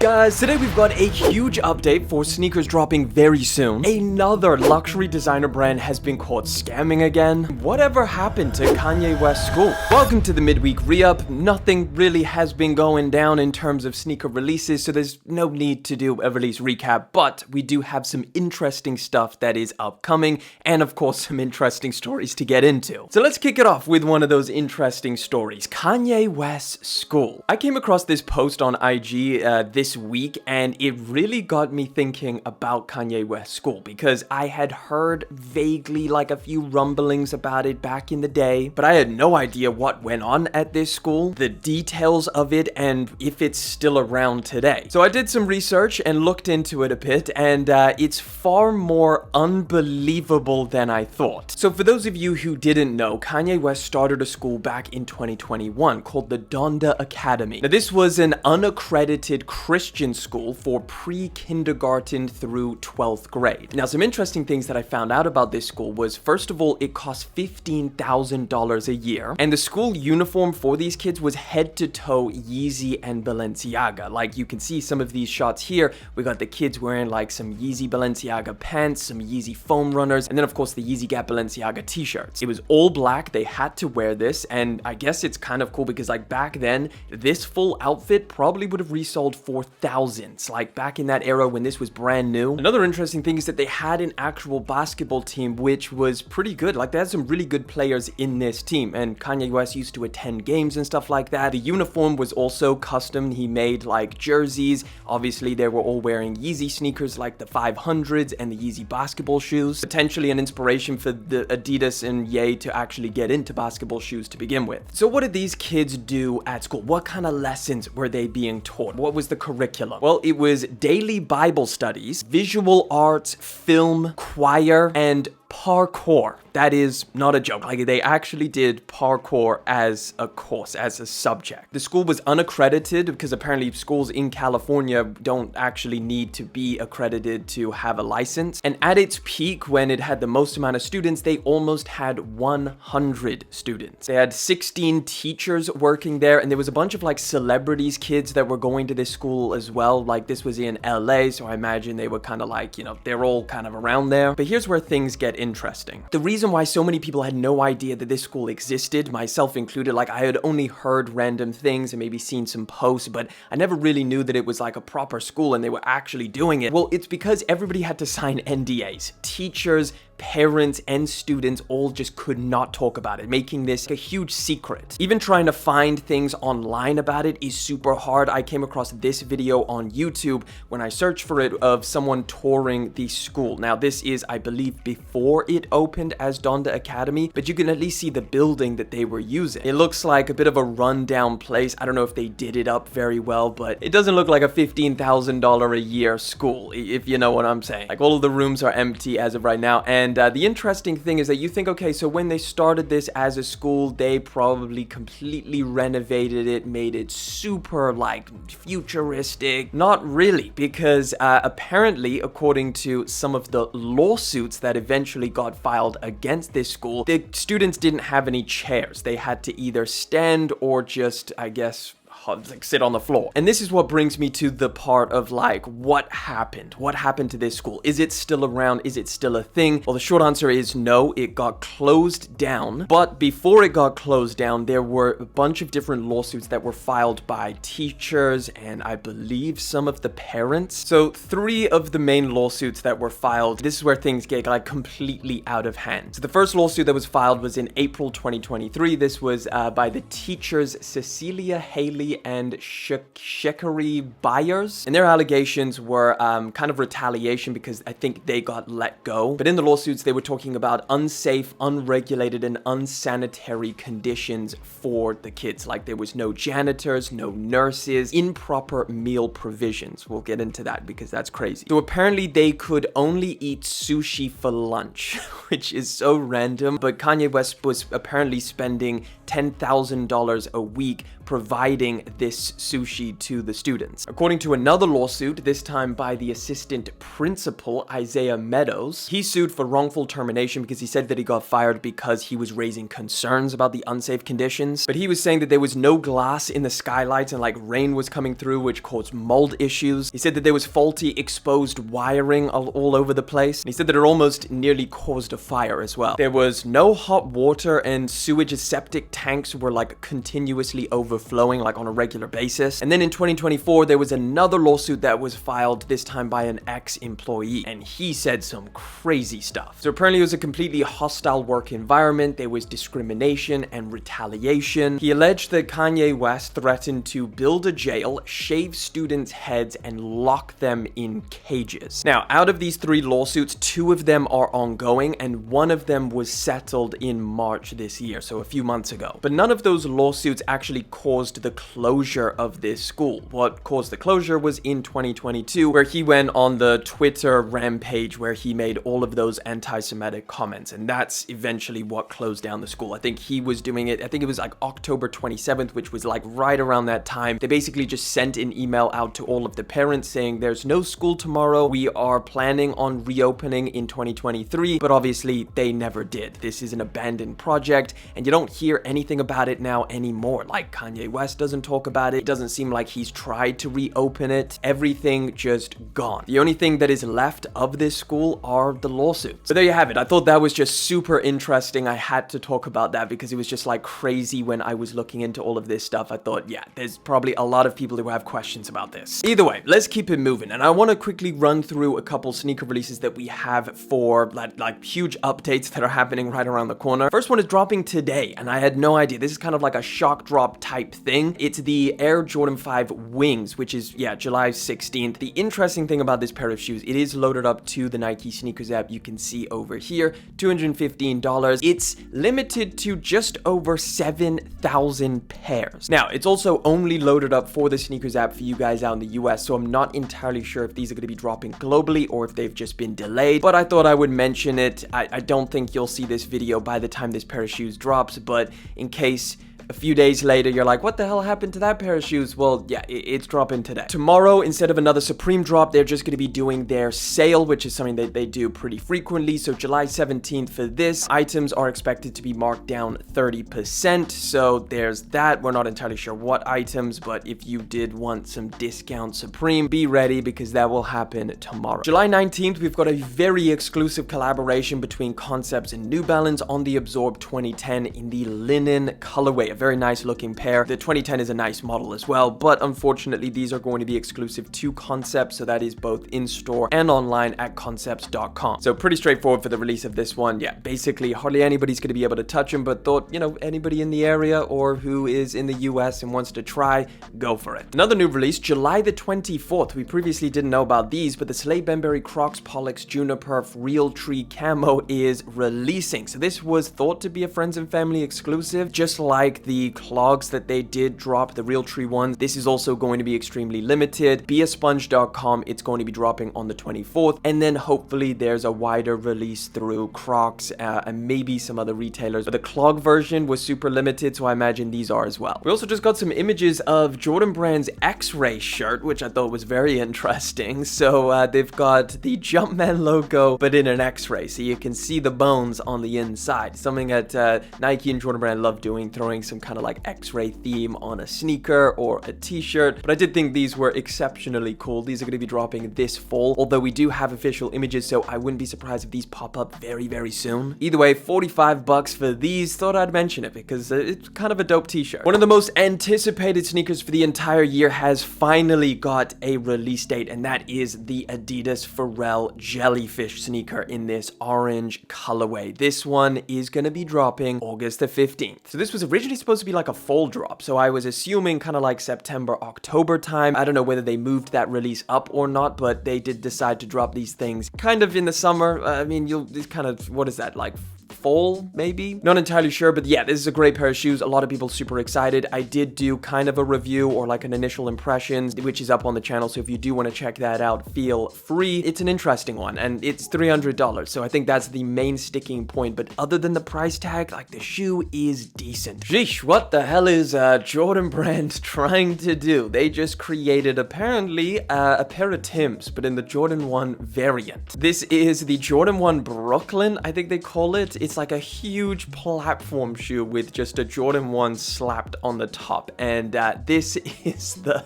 Guys, today we've got a huge update for sneakers dropping very soon. Another luxury designer brand has been caught scamming again. Whatever happened to Kanye West's school? Welcome to the midweek re-up. Nothing really has been going down in terms of sneaker releases, so there's no need to do a release recap, but we do have some interesting stuff that is upcoming, and of course some interesting stories to get into. So let's kick it off with one of those interesting stories. Kanye West's school. I came across this post on IG this week, and it really got me thinking about Kanye West's school, because I had heard vaguely like a few rumblings about it back in the day, but I had no idea what went on at this school, the details of it, and if it's still around today. So I did some research and looked into it a bit, and it's far more unbelievable than I thought. So for those of you who didn't know, Kanye West started a school back in 2021 called the Donda Academy. Now this was an unaccredited Christian school for pre-kindergarten through 12th grade. Now, some interesting things that I found out about this school was, first of all, it cost $15,000 a year, and the school uniform for these kids was head-to-toe Yeezy and Balenciaga. Like, you can see some of these shots here. We got the kids wearing like some Yeezy Balenciaga pants, some Yeezy foam runners, and then of course the Yeezy Gap Balenciaga t-shirts. It was all black. They had to wear this, and I guess it's kind of cool because like back then, this full outfit probably would have resold for thousands, like back in that era when this was brand new. Another interesting thing is that they had an actual basketball team, which was pretty good. Like, they had some really good players in this team, and Kanye West used to attend games and stuff like that. The uniform was also custom. He made like jerseys. Obviously, they were all wearing Yeezy sneakers like the 500s and the Yeezy basketball shoes. Potentially an inspiration for the Adidas and Ye to actually get into basketball shoes to begin with. So what did these kids do at school? What kind of lessons were they being taught? What was the curriculum? Well, it was daily Bible studies, visual arts, film, choir, and parkour. That is not a joke. Like, they actually did parkour as a course, as a subject. The school was unaccredited because apparently schools in California don't actually need to be accredited to have a license. And at its peak, when it had the most amount of students, they almost had 100 students. They had 16 teachers working there, and there was a bunch of like celebrities, kids that were going to this school as well. Like, this was in LA, so I imagine they were kind of like, you know, they're all kind of around there. But here's where things get interesting. The reason why so many people had no idea that this school existed, myself included, like, I had only heard random things and maybe seen some posts, but I never really knew that it was like a proper school and they were actually doing it. Well, it's because everybody had to sign NDAs. Teachers, parents, and students all just could not talk about it, making this a huge secret. Even trying to find things online about it is super hard. I came across this video on YouTube when I searched for it of someone touring the school. Now, this is, I believe, before it opened as Donda Academy, but you can at least see the building that they were using. It looks like a bit of a rundown place. I don't know if they did it up very well, but it doesn't look like a $15,000 a year school, if you know what I'm saying. Like, all of the rooms are empty as of right now, and the interesting thing is that you think, okay, so when they started this as a school, they probably completely renovated it, made it super like futuristic. Not really, because apparently, according to some of the lawsuits that eventually got filed against this school, the students didn't have any chairs. They had to either stand or just, I guess, like sit on the floor. And this is what brings me to the part of like, what happened? What happened to this school? Is it still around? Is it still a thing? Well, the short answer is no, it got closed down. But before it got closed down, there were a bunch of different lawsuits that were filed by teachers and I believe some of the parents. So 3 of the main lawsuits that were filed, this is where things get like completely out of hand. So the first lawsuit that was filed was in April 2023. This was by the teachers Cecilia Haley and Shekari Byers, and their allegations were kind of retaliation because I think they got let go. But in the lawsuits, they were talking about unsafe, unregulated, and unsanitary conditions for the kids. Like, there was no janitors, no nurses, improper meal provisions. We'll get into that because that's crazy. So apparently they could only eat sushi for lunch, which is so random. But Kanye West was apparently spending $10,000 a week providing delivering this sushi to the students. According to another lawsuit, this time by the assistant principal, Isaiah Meadows, he sued for wrongful termination because he said that he got fired because he was raising concerns about the unsafe conditions. But he was saying that there was no glass in the skylights and like rain was coming through, which caused mold issues. He said that there was faulty exposed wiring all over the place. And he said that it almost nearly caused a fire as well. There was no hot water and sewage septic tanks were like continuously overflowing like on a regular basis. And then in 2024, there was another lawsuit that was filed, this time by an ex-employee, and he said some crazy stuff. So apparently it was a completely hostile work environment. There was discrimination and retaliation. He alleged that Kanye West threatened to build a jail, shave students' heads, and lock them in cages. Now, out of these 3 lawsuits, 2 of them are ongoing, and one of them was settled in March this year, so a few months ago. But none of those lawsuits actually caused the closure of this school. What caused the closure was in 2022, where he went on the Twitter rampage where he made all of those anti-Semitic comments, and that's eventually what closed down the school. I think he was doing it, I think it was like October 27th, which was like right around that time. They basically just sent an email out to all of the parents saying there's no school tomorrow. We are planning on reopening in 2023, but obviously they never did. This is an abandoned project, and you don't hear anything about it now anymore. Like Kanye West doesn't talk about it. It doesn't seem like he's tried to reopen it. Everything just gone. The only thing that is left of this school are the lawsuits. So there you have it. I thought that was just super interesting. I had to talk about that because it was just like crazy when I was looking into all of this stuff. I thought, yeah, there's probably a lot of people who have questions about this. Either way, let's keep it moving. And I want to quickly run through a couple sneaker releases that we have for like huge updates that are happening right around the corner. First one is dropping today, and I had no idea. This is kind of like a shock drop type thing. It's the Air Jordan 5 Wings, which is, yeah, July 16th. The interesting thing about this pair of shoes, it is loaded up to the Nike sneakers app. You can see over here, $215. It's limited to just over 7,000 pairs. Now, it's also only loaded up for the sneakers app for you guys out in the US, so I'm not entirely sure if these are going to be dropping globally or if they've just been delayed, but I thought I would mention it. I don't think you'll see this video by the time this pair of shoes drops, but in case a few days later you're like, what the hell happened to that pair of shoes? Well, yeah, it's dropping today. Tomorrow, instead of another Supreme drop, they're just going to be doing their sale, which is something that they do pretty frequently. So July 17th for this, items are expected to be marked down 30%. So there's that. We're not entirely sure what items, but if you did want some discount Supreme, be ready because that will happen tomorrow. July 19th, we've got a very exclusive collaboration between Concepts and New Balance on the Absorb 2010 in the linen colorway. A very nice looking pair. The 2010 is a nice model as well, but unfortunately these are going to be exclusive to Concepts, so that is both in store and online at concepts.com. So pretty straightforward for the release of this one. Yeah, basically hardly anybody's going to be able to touch them, but thought, you know, anybody in the area or who is in the US and wants to try, go for it. Another new release, July the 24th. We previously didn't know about these, but the Salehe Bembury Crocs Pollux Juniper Realtree Camo is releasing. So this was thought to be a friends and family exclusive, just like the clogs that they did drop, the Realtree ones. This is also going to be extremely limited. Beasponge.com, it's going to be dropping on the 24th, and then hopefully there's a wider release through Crocs and maybe some other retailers. But the clog version was super limited, so I imagine these are as well. We also just got some images of Jordan Brand's X-Ray shirt, which I thought was very interesting. So they've got the Jumpman logo, but in an X-ray, so you can see the bones on the inside. Something that Nike and Jordan Brand love doing, throwing some kind of like X-ray theme on a sneaker or a t-shirt. But I did think these were exceptionally cool. These are going to be dropping this fall, although we do have official images, so I wouldn't be surprised if these pop up very, very soon. Either way, 45 bucks for these. Thought I'd mention it because it's kind of a dope t-shirt. One of the most anticipated sneakers for the entire year has finally got a release date, and that is the Adidas Pharrell Jellyfish sneaker in this orange colorway. This one is going to be dropping August the 15th. So this was originally supposed to be like a fall drop, so I was assuming kind of like September, October time. I don't know whether they moved that release up or not, but they did decide to drop these things kind of in the summer. I mean, it's kind of, what is that, like fall, maybe? Not entirely sure, but yeah, this is a great pair of shoes. A lot of people super excited. I did do kind of a review or like an initial impressions, which is up on the channel, so if you do want to check that out, feel free. It's an interesting one, and it's $300, so I think that's the main sticking point, but other than the price tag, like, the shoe is decent. Sheesh, what the hell is Jordan Brand trying to do? They just created, apparently, a pair of Timbs, but in the Jordan 1 variant. This is the Jordan 1 Brooklyn, I think they call it. It's like a huge platform shoe with just a Jordan 1 slapped on the top, and this is the...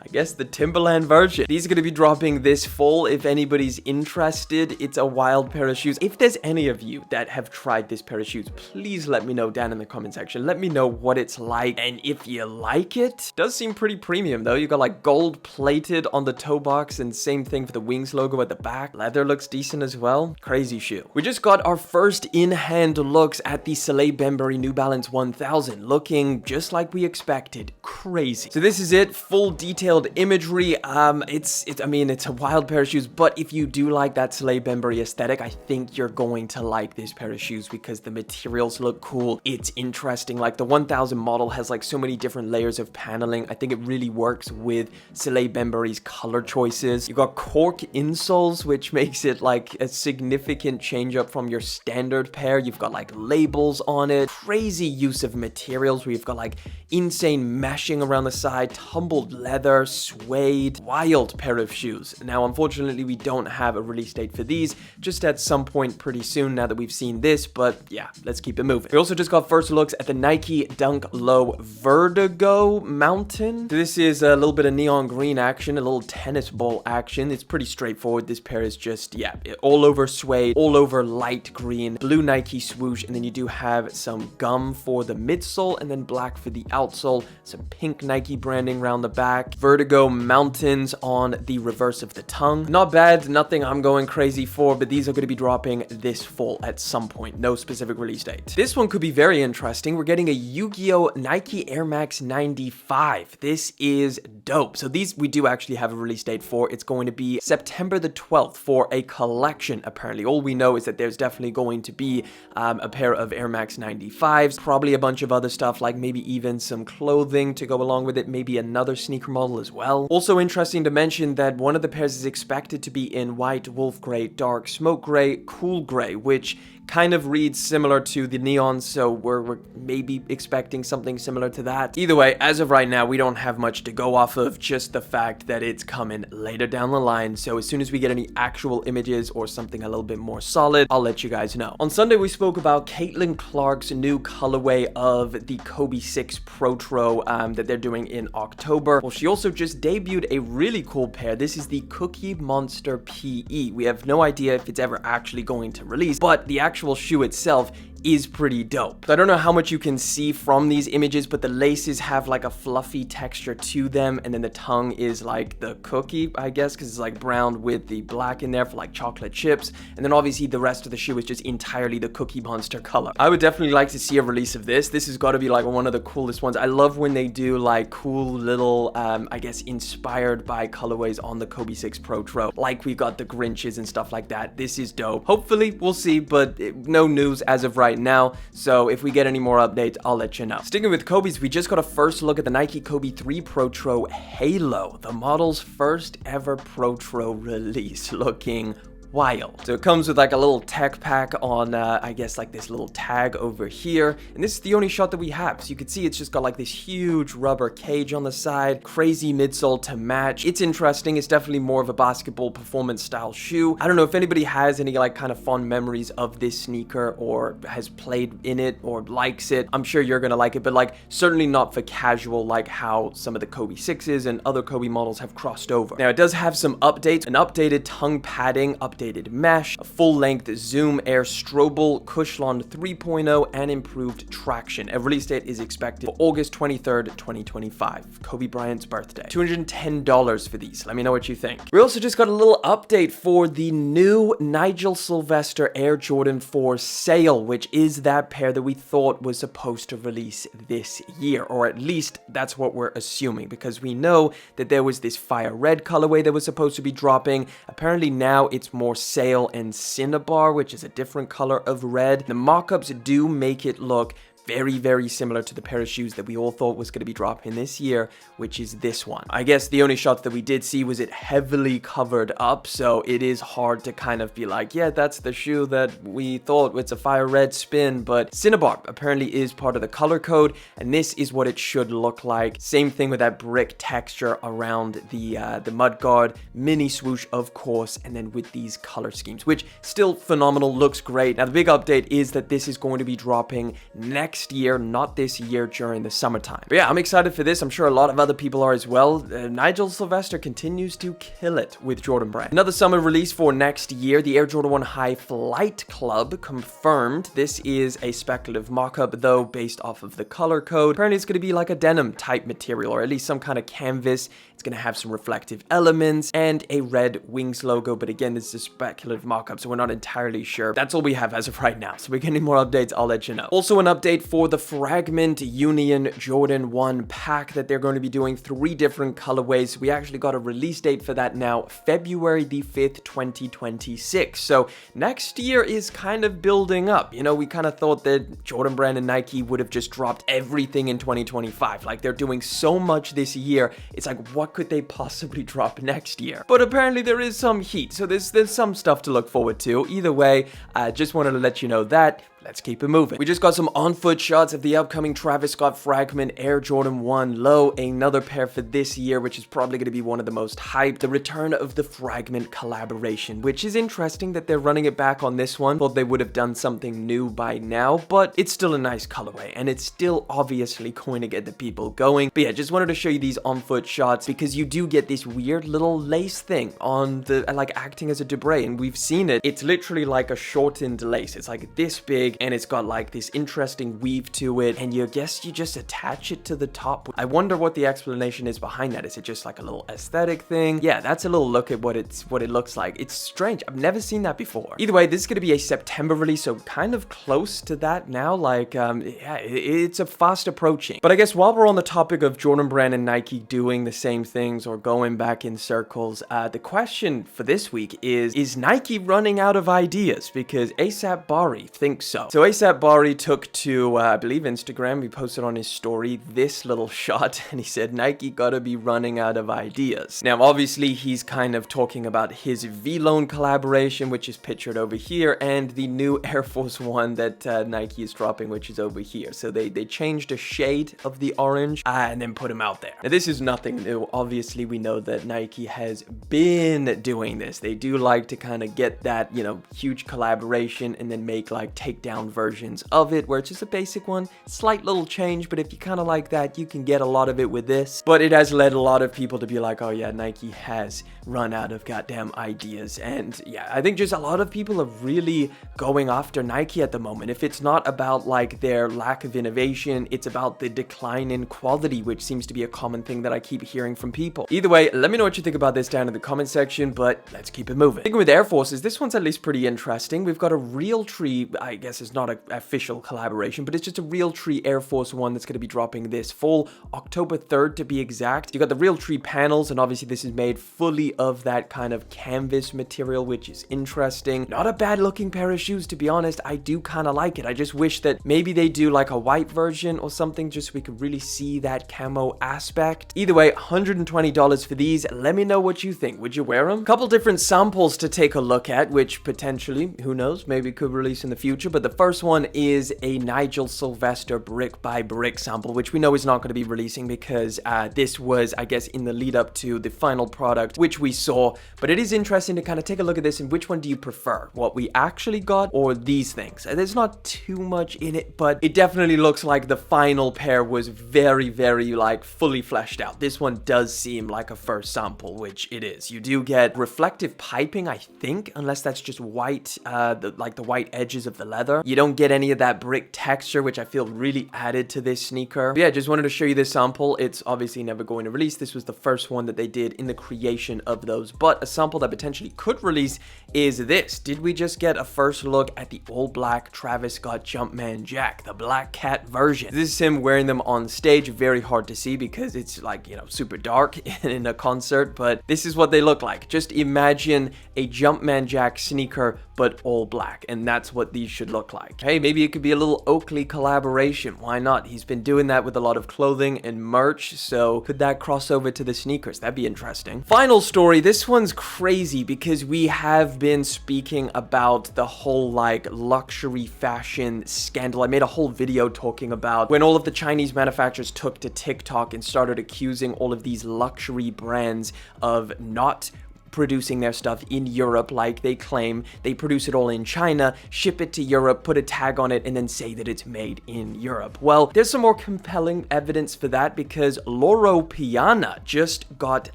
I guess the Timberland version. These are going to be dropping this fall if anybody's interested. It's a wild pair of shoes. If there's any of you that have tried this pair of shoes, please let me know down in the comment section. Let me know what it's like and if you like it. It does seem pretty premium though. You got like gold plated on the toe box and same thing for the Wings logo at the back. Leather looks decent as well. Crazy shoe. We just got our first in-hand looks at the Salehe Bembury New Balance 1000, looking just like we expected. Crazy. So this is it, full detailed imagery. I mean, it's a wild pair of shoes, but if you do like that Salehe Bembury aesthetic, I think you're going to like this pair of shoes because the materials look cool. It's interesting. Like the 1000 model has like so many different layers of paneling. I think it really works with Salehe Bembury's color choices. You got cork insoles, which makes it like a significant change up from your standard pair. You've got like labels on it. Crazy use of materials where you've got like insane meshing around the side, tumbled leather, suede, wild pair of shoes. Now, unfortunately, we don't have a release date for these, just at some point pretty soon now that we've seen this, but yeah, let's keep it moving. We also just got first looks at the Nike Dunk Low Verdudo Mountain. This is a little bit of neon green action, a little tennis ball action. It's pretty straightforward. This pair is just, yeah, all over suede, all over light green, blue Nike swoosh, and then you do have some gum for the midsole and then black for the outsole, some pink Nike branding around the back. Vertigo Mountains on the reverse of the tongue. Not bad, nothing I'm going crazy for, but these are going to be dropping this fall at some point. No specific release date. This one could be very interesting. We're getting a Yu-Gi-Oh! Nike Air Max 95. This is dope. So these we do actually have a release date for. It's going to be September the 12th for a collection, apparently. All we know is that there's definitely going to be a pair of Air Max 95s, probably a bunch of other stuff, like maybe even some clothing to go along with it, maybe another sneaker model as well. Also interesting to mention that one of the pairs is expected to be in white, wolf gray, dark smoke gray, cool gray, which kind of reads similar to the neon, so we're maybe expecting something similar to that. Either way, as of right now, we don't have much to go off of, just the fact that it's coming later down the line. So as soon as we get any actual images or something a little bit more solid, I'll let you guys know. On Sunday, we spoke about Caitlin Clark's new colorway of the Kobe 6 Protro that they're doing in October. Well, she also just debuted a really cool pair. This is the Cookie Monster PE. We have no idea if it's ever actually going to release, but the actual shoe itself is pretty dope. So I don't know how much you can see from these images, but the laces have like a fluffy texture to them, and then the tongue is like the cookie, I guess, because it's like brown with the black in there for like chocolate chips, and then obviously the rest of the shoe is just entirely the Cookie Monster color. I would definitely like to see a release of this. This has got to be like one of the coolest ones. I love when they do like cool little, I guess, inspired by colorways on the Kobe 6 Protro, like we got the Grinches and stuff like that. This is dope. Hopefully, we'll see, but no news as of right now, so if we get any more updates, I'll let you know. Sticking with Kobe's, we just got a first look at the Nike Kobe 3 Protro Halo, the model's first ever Protro release, looking wild. So it comes with like a little tech pack on, I guess like this little tag over here. And this is the only shot that we have. So you can see it's just got like this huge rubber cage on the side, crazy midsole to match. It's interesting. It's definitely more of a basketball performance style shoe. I don't know if anybody has any like kind of fond memories of this sneaker or has played in it or likes it. I'm sure you're gonna like it, but like certainly not for casual like how some of the Kobe 6s and other Kobe models have crossed over. Now it does have some updates, an updated tongue padding, updated mesh, a full-length Zoom Air Strobel, Cushlon 3.0, and improved traction. A release date is expected for August 23rd, 2025, Kobe Bryant's birthday. $210 for these. Let me know what you think. We also just got a little update for the new Nigel Sylvester Air Jordan 4 sale, which is that pair that we thought was supposed to release this year, or at least that's what we're assuming, because we know that there was this fire red colorway that was supposed to be dropping. Apparently now it's more for Sale and Cinnabar, which is a different color of red. The mock-ups do make it look very similar to the pair of shoes that we all thought was going to be dropping this year, which is this one. I guess the only shots that we did see was it heavily covered up, so it is hard to kind of be like, yeah, that's the shoe that we thought, it's a fire red spin. But Cinnabar apparently is part of the color code, and this is what it should look like. Same thing with that brick texture around the mudguard, mini swoosh of course, and then with these color schemes, which still phenomenal, looks great. Now the big update is that this is going to be dropping next year, not this year, during the summertime. But yeah, I'm excited for this. I'm sure a lot of other people are as well. Nigel Sylvester continues to kill it with Jordan Brand. Another summer release for next year, the Air Jordan 1 High Flight Club confirmed. This is a speculative mock-up though, based off of the color code. Apparently it's going to be like a denim type material, or at least some kind of canvas. It's going to have some reflective elements and a red wings logo, but again, this is a speculative mock-up, so we're not entirely sure. That's all we have as of right now, so we're getting more updates, I'll let you know. Also an update for the FRGMNT Union Jordan 1 pack that they're going to be doing 3 different colorways. We actually got a release date for that now, February the 5th, 2026. So next year is kind of building up. You know, we kind of thought that Jordan Brand and Nike would have just dropped everything in 2025. Like, they're doing so much this year. It's like, what could they possibly drop next year? But apparently there is some heat, so there's some stuff to look forward to. Either way, I just wanted to let you know that. Let's keep it moving. We just got some on-foot shots of the upcoming Travis Scott FRGMNT Air Jordan 1 Low, another pair for this year, which is probably going to be one of the most hyped. The return of the FRGMNT collaboration, which is interesting that they're running it back on this one. Thought they would have done something new by now, but it's still a nice colorway, and it's still obviously going to get the people going. But yeah, just wanted to show you these on-foot shots because you do get this weird little lace thing on the, like, acting as a debris, and we've seen it. It's literally like a shortened lace. It's like this big, and it's got like this interesting weave to it, and you guess you just attach it to the top. I wonder what the explanation is behind that. Is it just like a little aesthetic thing? Yeah, that's a little look at what it looks like. It's strange. I've never seen that before. Either way, this is going to be a September release, so kind of close to that now. Like, yeah, it's a fast approaching. But I guess while we're on the topic of Jordan Brand and Nike doing the same things or going back in circles, the question for this week is Nike running out of ideas? Because ASAP Bari thinks so. So ASAP Bari took to, I believe, Instagram. He posted on his story this little shot, and he said, Nike gotta be running out of ideas. Now, obviously, he's kind of talking about his V-Loan collaboration, which is pictured over here, and the new Air Force One that Nike is dropping, which is over here. So they changed a shade of the orange and then put them out there. Now, this is nothing new. Obviously, we know that Nike has been doing this. They do like to kind of get that, you know, huge collaboration and then make like takedown versions of it where it's just a basic one, slight little change, but if you kind of like that, you can get a lot of it with this. But it has led a lot of people to be like, oh yeah, Nike has run out of goddamn ideas. And yeah, I think just a lot of people are really going after Nike at the moment. If it's not about like their lack of innovation, it's about the decline in quality, which seems to be a common thing that I keep hearing from people. Either way, let me know what you think about this down in the comment section, but let's keep it moving. Thinking with Air Forces, this one's at least pretty interesting. We've got a Realtree, I guess it's not an official collaboration, but it's just a Realtree Air Force One that's going to be dropping this fall, October 3rd to be exact. You got the Realtree panels, and obviously this is made fully of that kind of canvas material, which is interesting. Not a bad looking pair of shoes, to be honest. I do kind of like it. I just wish that maybe they do like a white version or something, just so we could really see that camo aspect. Either way, $120 for these. Let me know what you think. Would you wear them? Couple different samples to take a look at, which potentially, who knows, maybe could release in the future. But the first one is a Nigel Sylvester brick by brick sample, which we know is not going to be releasing because this was, I guess, in the lead up to the final product, which we saw. But it is interesting to kind of take a look at this and which one do you prefer? What we actually got or these things? There's not too much in it, but it definitely looks like the final pair was very like fully fleshed out. This one does seem like a first sample, which it is. You do get reflective piping, I think, unless that's just white, like the white edges of the leather. leather. You don't get any of that brick texture, which I feel really added to this sneaker. But yeah, just wanted to show you this sample. It's obviously never going to release. This was the first one that they did in the creation of those. But a sample that potentially could release is this. Did we just get a first look at the all black Travis Scott Jumpman Jack, the black cat version? This is him wearing them on stage. Very hard to see because it's like, you know, super dark in a concert, but this is what they look like. Just imagine a Jumpman Jack sneaker, but all black, and that's what these should look like. Hey, maybe it could be a little Oakley collaboration. Why not? He's been doing that with a lot of clothing and merch, so could that cross over to the sneakers? That'd be interesting. Final story. This one's crazy because we have been speaking about the whole like luxury fashion scandal. I made a whole video talking about when all of the Chinese manufacturers took to TikTok and started accusing all of these luxury brands of not producing their stuff in Europe like they claim. They produce it all in China, ship it to Europe, put a tag on it, and then say that it's made in Europe. Well, there's some more compelling evidence for that because Loro Piana just got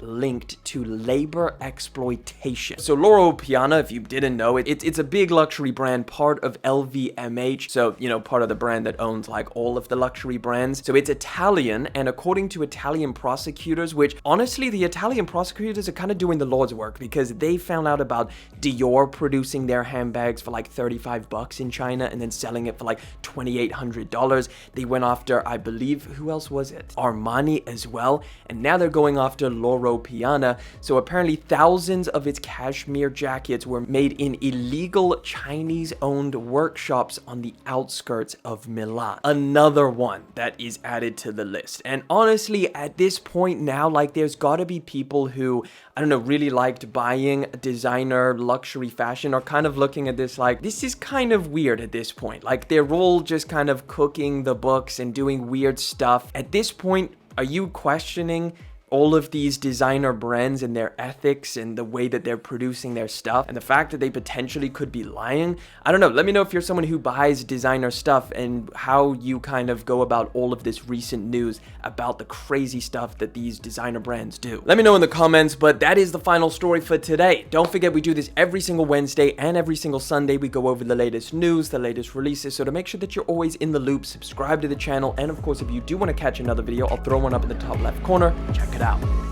linked to labor exploitation. So Loro Piana, if you didn't know it, it's a big luxury brand, part of LVMH. So, you know, part of the brand that owns like all of the luxury brands. So it's Italian, and according to Italian prosecutors, which honestly, the Italian prosecutors are kind of doing the Lord's work, because they found out about Dior producing their handbags for like $35 in China and then selling it for like $2,800. They went after, I believe, who else was it? Armani as well. And now they're going after Loro Piana. So apparently thousands of its cashmere jackets were made in illegal Chinese-owned workshops on the outskirts of Milan. Another one that is added to the list. And honestly, at this point now, like there's got to be people who, I don't know, really liked buying designer luxury fashion are kind of looking at this like, this is kind of weird at this point. Like they're all just kind of cooking the books and doing weird stuff. At this point, are you questioning all of these designer brands and their ethics and the way that they're producing their stuff and the fact that they potentially could be lying? I don't know. Let me know if you're someone who buys designer stuff and how you kind of go about all of this recent news about the crazy stuff that these designer brands do. Let me know in the comments, but that is the final story for today. Don't forget, we do this every single Wednesday and every single Sunday. We go over the latest news, the latest releases. So to make sure that you're always in the loop, subscribe to the channel. And of course, if you do want to catch another video, I'll throw one up in the top left corner. Check it out.